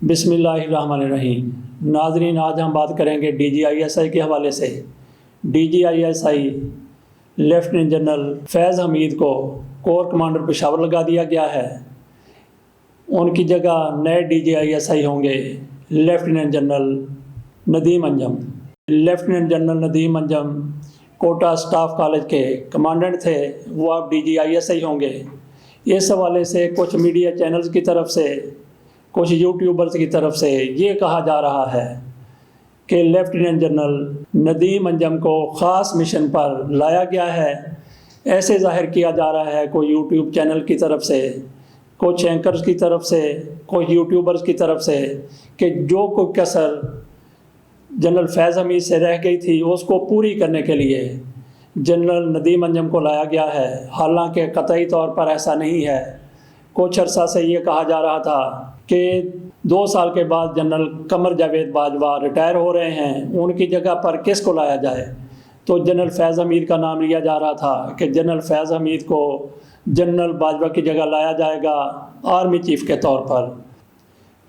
बिस्मिल्लाहिर्रहमानिर्रहीम। नाज़रीन, आज हम बात करेंगे DGISI के हवाले से। DGISI लेफ्टिनेंट जनरल फैज़ हमीद को कोर कमांडर पेशावर लगा दिया गया है। उनकी जगह नए DGISI होंगे lieutenant general Nadeem Anjum. Lieutenant general Nadeem Anjum Quetta staff college के कमांडेंट थे, वो अब DGISI होंगे। इस हवाले से कुछ मीडिया चैनल्स की तरफ से, कुछ यूट्यूबर्स की तरफ से ये कहा जा रहा है कि लेफ्टिनेंट जनरल नदीम अंजम को ख़ास मिशन पर लाया गया है। ऐसे जाहिर किया जा रहा है कोई यूट्यूब चैनल की तरफ से, कुछ एंकर्स की तरफ से, कुछ यूट्यूबर्स की तरफ से, कि जो कोई कसर जनरल फैज़ हमीद से रह गई थी उसको पूरी करने के लिए जनरल नदीम अंजम को लाया गया है। हालांकि कतई तौर पर ऐसा नहीं है। कुछ अरसा से ये कहा जा रहा था कि 2 साल के बाद जनरल कमर जावेद बाजवा रिटायर हो रहे हैं, उनकी जगह पर किसको लाया जाए। तो जनरल फैज़ हमीद का नाम लिया जा रहा था कि जनरल फैज़ हमीद को जनरल बाजवा की जगह लाया जाएगा आर्मी चीफ़ के तौर पर।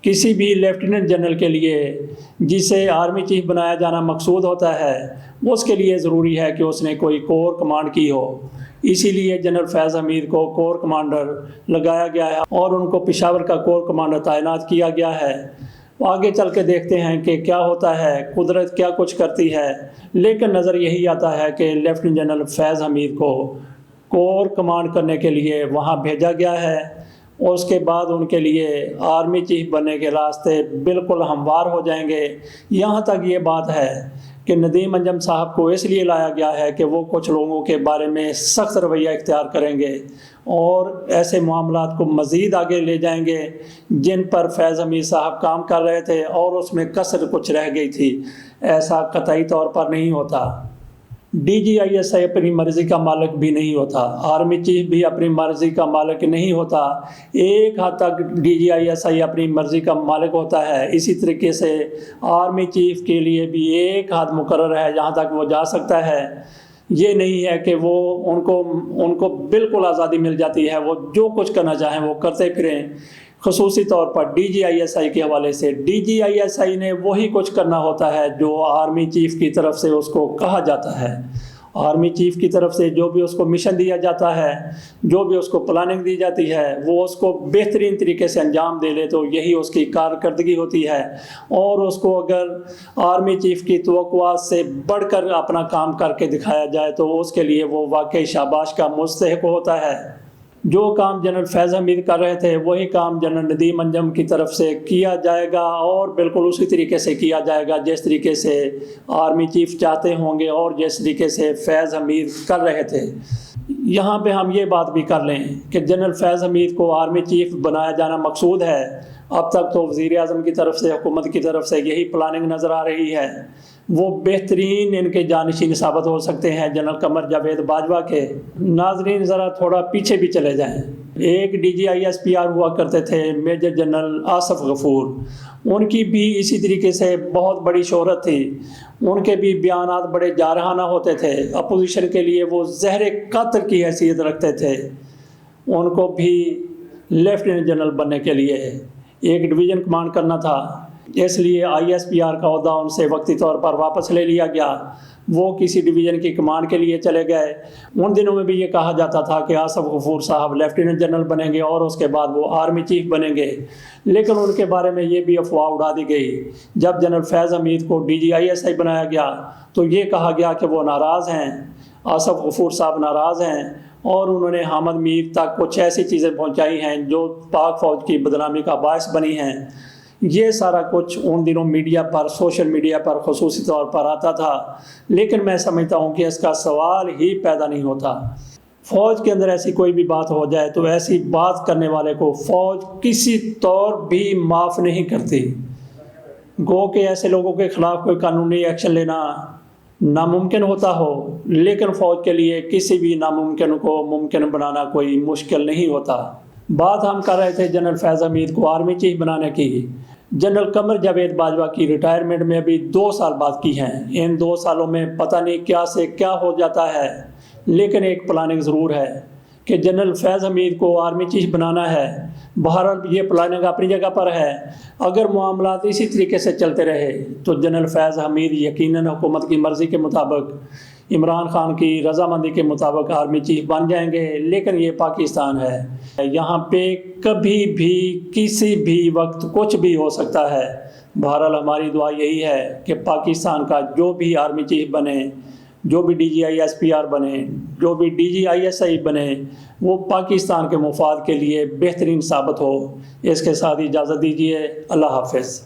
किसी भी लेफ्टिनेंट जनरल के लिए जिसे आर्मी चीफ़ बनाया जाना मकसूद होता है, उसके लिए ज़रूरी है कि उसने कोई कोर कमांड की हो। इसीलिए जनरल फैज़ हमीद को कोर कमांडर लगाया गया है और उनको पेशावर का कोर कमांडर तैनात किया गया है। आगे चल के देखते हैं कि क्या होता है, कुदरत क्या कुछ करती है। लेकिन नज़र यही आता है कि लेफ्टिनेंट जनरल फैज़ हमीद को कोर कमांड करने के लिए वहाँ भेजा गया है और उसके बाद उनके लिए आर्मी चीफ़ बनने के रास्ते बिल्कुल हमवार हो जाएंगे। यहाँ तक ये बात है कि नदीम अंजम साहब को इसलिए लाया गया है कि वो कुछ लोगों के बारे में सख्त रवैया इख्तियार करेंगे और ऐसे मामलात को मज़ीद आगे ले जाएंगे जिन पर फैज़ हमीद साहब काम कर रहे थे और उसमें कसर कुछ रह गई थी। ऐसा कतई तौर पर नहीं होता। DGISI अपनी मर्ज़ी का मालिक भी नहीं होता, आर्मी चीफ़ भी अपनी मर्ज़ी का मालिक नहीं होता। एक हद तक DGISI अपनी मर्ज़ी का मालिक होता है। इसी तरीके से आर्मी चीफ़ के लिए भी एक हद मुकर्रर है जहाँ तक वो जा सकता है। ये नहीं है कि वो उनको बिल्कुल आज़ादी मिल जाती है, वो जो कुछ करना चाहें वो करते फिरें। ख़ुसूसी तौर पर DGISI के हवाले से DGISI ने वही कुछ करना होता है जो आर्मी चीफ़ की तरफ से उसको कहा जाता है। आर्मी चीफ़ की तरफ से जो भी उसको मिशन दिया जाता है, जो भी उसको प्लानिंग दी जाती है, वो उसको बेहतरीन तरीके से अंजाम दे ले तो यही उसकी कारकर्दगी होती है। और उसको अगर आर्मी चीफ़ की तवक्कुआत से बढ़कर अपना काम करके दिखाया जाए तो उसके लिए वो वाकई शाबाश का मुस्तहिक होता है। जो काम जनरल फैज़ हमीद कर रहे थे वही काम जनरल नदीम अंजम की तरफ से किया जाएगा और बिल्कुल उसी तरीके से किया जाएगा जिस तरीके से आर्मी चीफ़ चाहते होंगे और जिस तरीके से फैज़ हमीद कर रहे थे। यहाँ पे हम ये बात भी कर लें कि जनरल फैज़ हमीद को आर्मी चीफ़ बनाया जाना मकसूद है। अब तक तो वज़ीर आज़म की तरफ से, हुकूमत की तरफ से यही प्लानिंग नज़र आ रही है। वो बेहतरीन इनके जानशीन साबित हो सकते हैं जनरल कमर जावेद बाजवा के। नाजरीन, ज़रा थोड़ा पीछे भी चले जाएं। एक DGISPR हुआ करते थे मेजर जनरल आसफ गफूर, उनकी भी इसी तरीके से बहुत बड़ी शोहरत थी। उनके भी बयानात बड़े जारहाना होते थे। अपोजिशन के लिए वो ज़हर कत्ल की हैसियत रखते थे। उनको भी लेफ्टिनेंट जनरल बनने के लिए एक डिवीज़न कमांड करना था, इसलिए ISPR का ओहदा उनसे वक्ती तौर पर वापस ले लिया गया। वो किसी डिवीज़न की कमांड के लिए चले गए। उन दिनों में भी ये कहा जाता था कि आसफ गफूर साहब लेफ्टिनेंट जनरल बनेंगे और उसके बाद वो आर्मी चीफ़ बनेंगे। लेकिन उनके बारे में ये भी अफवाह उड़ा दी गई। जब जनरल फैज़ हमीद को DGISI बनाया गया तो ये कहा गया कि वो नाराज़ हैं, आसफ गफूर साहब नाराज़ हैं और उन्होंने हामिद मीर तक कुछ ऐसी चीज़ें पहुँचाई हैं जो पाक फ़ौज की बदनामी का बायस बनी हैं। ये सारा कुछ उन दिनों मीडिया पर, सोशल मीडिया पर ख़ुसूसी तौर पर आता था। लेकिन मैं समझता हूँ कि इसका सवाल ही पैदा नहीं होता। फ़ौज के अंदर ऐसी कोई भी बात हो जाए तो ऐसी बात करने वाले को फ़ौज किसी तौर भी माफ़ नहीं करती। गो के ऐसे लोगों के ख़िलाफ़ कोई कानूनी एक्शन लेना नामुमकिन होता हो, लेकिन फ़ौज के लिए किसी भी नामुमकिन को मुमकिन बनाना कोई मुश्किल नहीं होता। बात हम कर रहे थे जनरल फैज़ हमीद को आर्मी चीफ़ बनाने की। जनरल कमर जावेद बाजवा की रिटायरमेंट में अभी 2 साल बाद की हैं। इन 2 सालों में पता नहीं क्या से क्या हो जाता है, लेकिन एक प्लानिंग ज़रूर है कि जनरल फैज़ हमीद को आर्मी चीफ बनाना है, बहरहाल ये प्लानिंग अपनी जगह पर है। अगर मामलात इसी तरीके से चलते रहे तो जनरल फैज़ हमीद यकीनन हुकूमत की मर्ज़ी के मुताबिक, इमरान खान की रजामंदी के मुताबिक आर्मी चीफ बन जाएंगे। लेकिन ये पाकिस्तान है, यहाँ पे कभी भी किसी भी वक्त कुछ भी हो सकता है। बहरहाल हमारी दुआ यही है कि पाकिस्तान का जो भी आर्मी चीफ बने, जो भी DGI-SPR बने, जो भी DGI-SI बने, वो पाकिस्तान के मुफाद के लिए बेहतरीन साबित हो। इसके साथ इजाज़त दीजिए। अल्लाह हाफ़िज़।